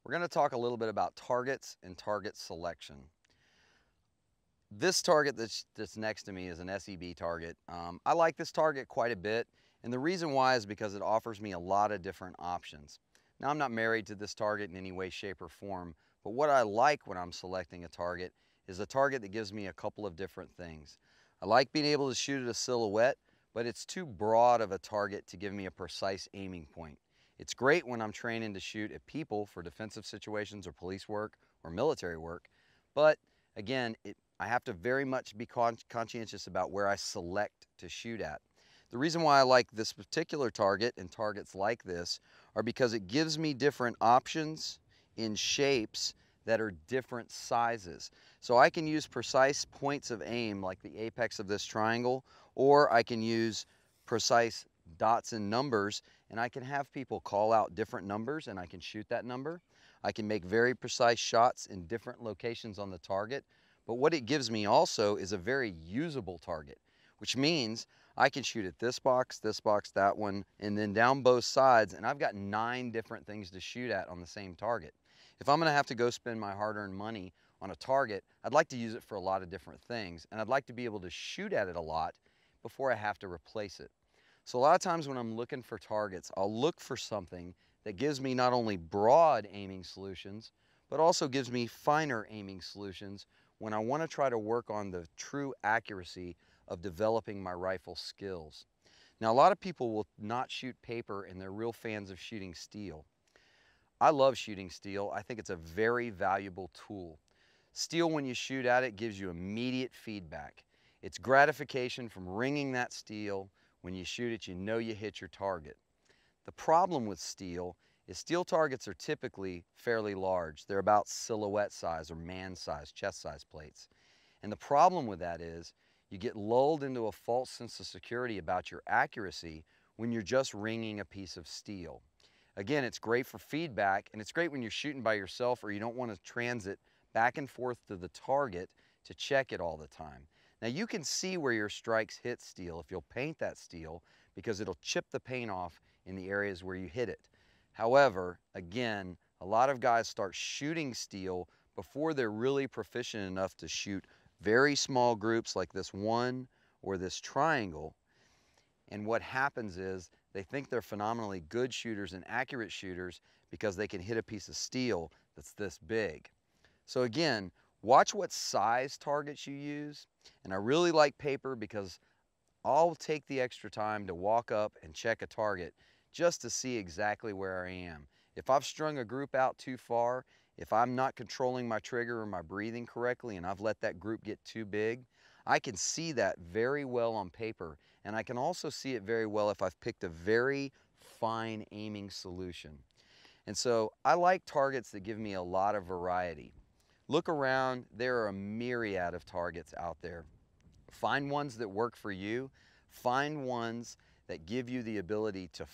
We're going to talk a little bit about targets and target selection. This target that's next to me is an SEB target. I like this target quite a bit, and the reason why is because it offers me a lot of different options. Now, I'm not married to this target in any way, shape, or form, but what I like when I'm selecting a target is a target that gives me a couple of different things. I like being able to shoot at a silhouette, but it's too broad of a target to give me a precise aiming point. It's great when I'm training to shoot at people for defensive situations or police work or military work, but again, I have to very much be conscientious about where I select to shoot at. The reason why I like this particular target and targets like this are because it gives me different options in shapes that are different sizes. So I can use precise points of aim like the apex of this triangle, or I can use precise dots and numbers, and I can have people call out different numbers and I can shoot that number. I can make very precise shots in different locations on the target, but what it gives me also is a very usable target, which means I can shoot at this box, that one, and then down both sides, and I've got 9 different things to shoot at on the same target. If I'm gonna have to go spend my hard-earned money on a target, I'd like to use it for a lot of different things, and I'd like to be able to shoot at it a lot before I have to replace it. So a lot of times when I'm looking for targets, I'll look for something that gives me not only broad aiming solutions, but also gives me finer aiming solutions when I want to try to work on the true accuracy of developing my rifle skills. Now, a lot of people will not shoot paper and they're real fans of shooting steel. I love shooting steel. I think it's a very valuable tool. Steel, when you shoot at it, gives you immediate feedback. It's gratification from ringing that steel. When you shoot it, you know you hit your target. The problem with steel is steel targets are typically fairly large. They're about silhouette size or man size, chest size plates. And the problem with that is you get lulled into a false sense of security about your accuracy when you're just ringing a piece of steel. Again, it's great for feedback, and it's great when you're shooting by yourself or you don't want to transit back and forth to the target to check it all the time. Now, you can see where your strikes hit steel if you'll paint that steel, because it'll chip the paint off in the areas where you hit it. However, again, a lot of guys start shooting steel before they're really proficient enough to shoot very small groups like this one or this triangle. And what happens is they think they're phenomenally good shooters and accurate shooters because they can hit a piece of steel that's this big. So again, watch what size targets you use. And I really like paper because I'll take the extra time to walk up and check a target just to see exactly where I am. If I've strung a group out too far, if I'm not controlling my trigger or my breathing correctly and I've let that group get too big, I can see that very well on paper, and I can also see it very well if I've picked a very fine aiming solution. And so I like targets that give me a lot of variety. Look around, there are a myriad of targets out there. Find ones that work for you. Find ones that give you the ability to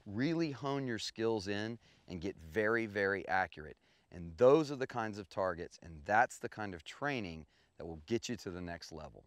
really hone your skills in and get very, very accurate. And those are the kinds of targets, and that's the kind of training that will get you to the next level.